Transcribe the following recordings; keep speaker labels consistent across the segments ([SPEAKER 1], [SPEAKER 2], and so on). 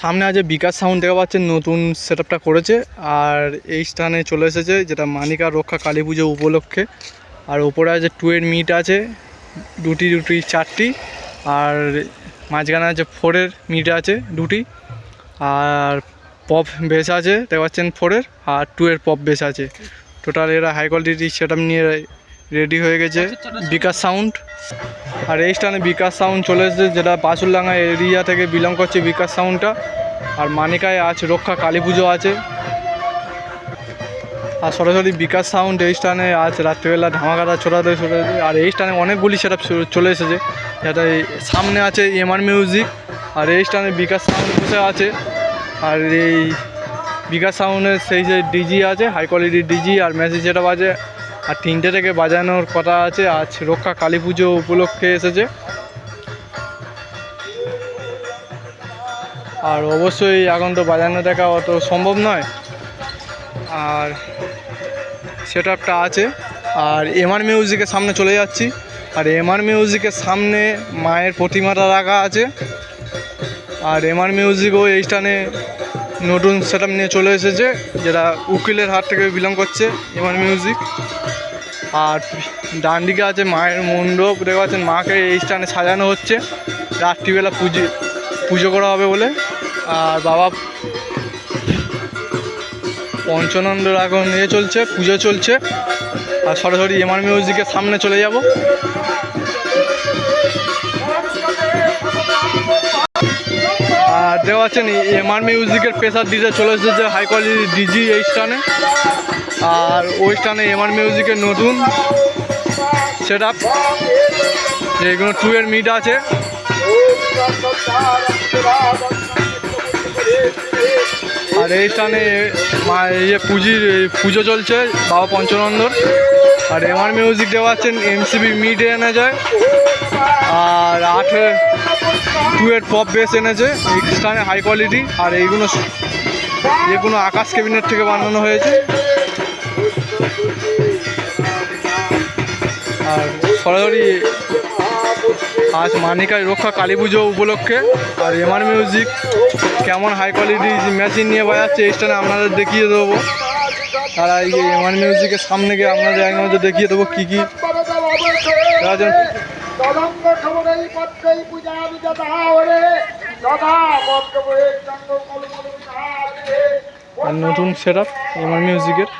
[SPEAKER 1] সামনে আছে বিকাশ সাউন্ড, দেখা পাচ্ছেন নতুন সেটআপটা করেছে। আর এই স্থানে চলে এসেছে যেটা মানিকা রক্ষা কালী পুজো উপলক্ষে। আর ওপরে আছে 2 এর মিট আছে, দুটি চারটি। আর মাঝখানে আছে 4 এর মিট আছে দুটি। আর পপ বেস আছে দেখা পাচ্ছেন 4 এর, আর 2 এর পপ বেস আছে। টোটাল এরা হাই কোয়ালিটি সেটআপ নিয়ে রেডি হয়ে গেছে বিকাশ সাউন্ড। আর এই স্থানে বিকাশ সাউন্ড চলে এসেছে, যেটা বাসুরডাঙ্গা এরিয়া থেকে বিলং করছে বিকাশ সাউন্ডটা। আর মানিকায় আছে রক্ষা কালী পুজো আছে। আর সরাসরি বিকাশ সাউন্ড এই স্থানে আজ রাত্রিবেলা ধামাকাটা ছোটাতে। আর এই স্থানে অনেকগুলি সেটআপ চলে এসেছে, যেটা সামনে আছে এমআর মিউজিক। আর এই স্থানে বিকাশ সাউন্ড বসে আছে। আর এই বিকাশ সাউন্ডের সেই যে ডিজি আছে, হাই কোয়ালিটির ডিজি আর মেসেজ সেটআপ আছে। আর 3টে থেকে বাজানোর কথা আছে। আজ রক্ষা কালী পুজো উপলক্ষে এসেছে। আর অবশ্যই এখন তো বাজানো দেখা অত সম্ভব নয়। আর সেটআপটা আছে। আর এমআর মিউজিকের সামনে চলে যাচ্ছি। আর এমআর মিউজিকের সামনে মায়ের প্রতিমাটা রাখা আছে। আর এমআর মিউজিকও এই স্থানে নতুন সেটআপ নিয়ে চলে এসেছে, যেটা উকিলের হাট থেকে বিলং করছে এমআর মিউজিক। আর ডান দিকে আছে মায়ের মণ্ডপ, দেখতে পাচ্ছেন মাকে এই স্থানে সাজানো হচ্ছে রাত্রিবেলা পুজো করা হবে বলে। আর বাবা পঞ্চানন্দর এখন চলছে, পুজো চলছে। আর সরাসরি এমআর মিউজিকের সামনে চলে যাব। আর দেখতে পাচ্ছেন এমআর মিউজিকের প্রেসার ডিজে চলে এসেছে হাই কোয়ালিটির ডিজি এই স্থানে। আর ওই স্থানে এমআর মিউজিকের নতুন সেটআপ, যেগুলো 2 এর মিট আছে। আর এই স্থানে পুজো চলছে বাবা পঞ্চানন্দর। আর এমআর মিউজিক দেওয়া পাচ্ছেন এমসিবি মিট এনে যায়। আর 2 এর পপ বেস এনেছে এই স্থানে হাই কোয়ালিটি। আর এইগুলো যেগুলো আকাশ ক্যাবিনেট থেকে বানানো হয়েছে। আর সরাসরি আজ মানিকায় রক্ষা কালী পুজো উপলক্ষে। আর এমআর মিউজিক কেমন হাই কোয়ালিটি মেশিন নিয়ে বাজাচ্ছে এই স্থানে আপনাদের দেখিয়ে দেবো। তারা এই এমআর মিউজিকের সামনে গিয়ে আপনাদের এক নজর দেখিয়ে দেবো কী কী আর নতুন সেটআপ এমআর মিউজিকের।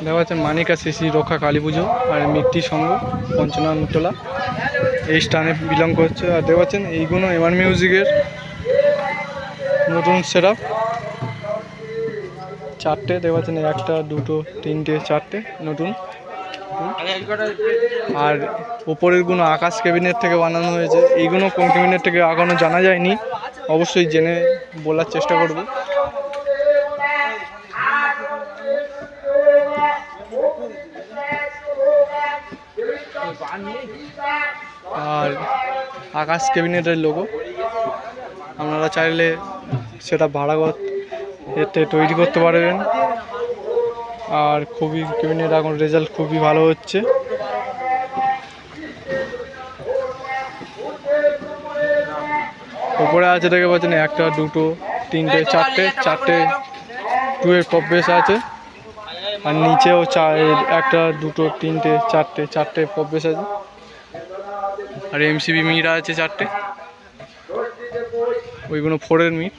[SPEAKER 1] দেখা যাচ্ছে মানিকা শ্রী রক্ষা কালী পুজো আর মিট্টি সংঘ পঞ্চাননতলা এই স্থানে বিলং করছে। আর দেখা পাচ্ছেন এইগুলো এমআর মিউজিকের নতুন সেটআপ 4টে দেখা পাচ্ছেন, 1টা 2টো 3টে 4টে নতুন। আর ওপরের গুলো আকাশ ক্যাবিনেট থেকে বানানো হয়েছে। এইগুলো কোন ক্যাবিনেট থেকে এখনও জানা যায়নি, অবশ্যই জেনে বলার চেষ্টা করব। আর আকাশ ক্যাবিনেটের লোগো, আপনারা চাইলে সেটা ভাড়া এতে তৈরি করতে পারবেন। আর খুবই ক্যাবিনেট এখন রেজাল্ট খুবই ভালো হচ্ছে। উপরে আছে দেখে পাচ্ছেন 1টা 2টো 3টে 4টে 2 এর পপ বেস আছে। আর নিচেও 1টা 2টো 3টে 4টে পপ বেস আছে। আর এমসিবি মিট আছে 4টে, ওইগুলো 4 এর মিট।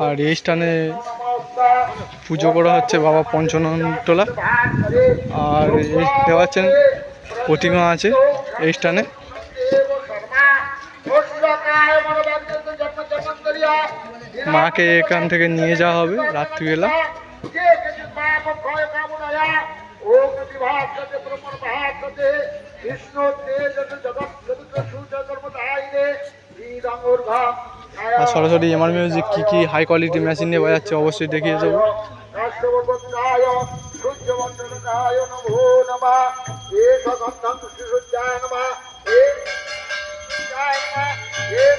[SPEAKER 1] আর এই স্থানে পুজো করা হচ্ছে বাবা পঞ্চাননতলা। আর এই দেখতে পাচ্ছেন প্রতিমা আছে এই স্থানে। মাকে এখান থেকে নিয়ে যাওয়া হবে রাত্রিবেলা। আর সরাসরি এমআর মিউজিক কী কী হাই কোয়ালিটি মেশিন নিয়ে বাজাচ্ছে অবশ্যই দেখিয়ে দেবো।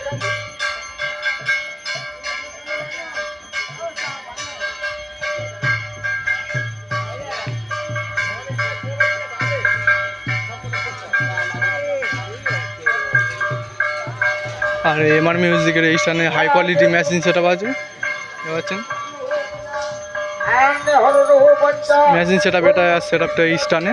[SPEAKER 1] আর এমআর মিউজিকের এই স্থানে high quality machine set up আছে, দেখতে পাচ্ছেন মেশিন সেট আপ। এটা সেট আপটা এই স্থানে।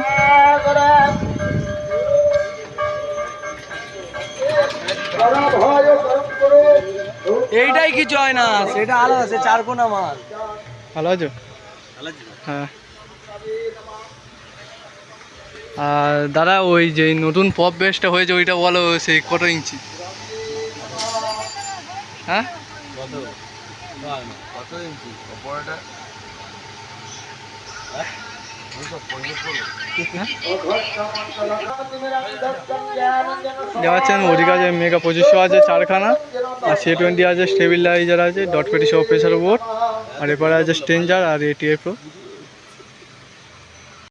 [SPEAKER 2] এইটাই কিছু হয় না, সেটা আলাদা, সে চারকোনা মাল।
[SPEAKER 1] ভালো আছো? হ্যাঁ। আর দাদা ওই যে নতুন পপ বেসটা হয়েছে ওইটা বলো, সেই কত ইঞ্চি? হ্যাঁ
[SPEAKER 2] কত ইঞ্চি ওপরটা?
[SPEAKER 1] যাচ্ছেন ওদিকে আছে মেগা 2500 আছে চারখানা, আর C20 আছে, স্টেবিলাইজার আছে, ডট পেটি সহ প্রেসার বোর্ড, আর এরপরে আছে স্ট্রেঞ্জার আর ATI প্রো।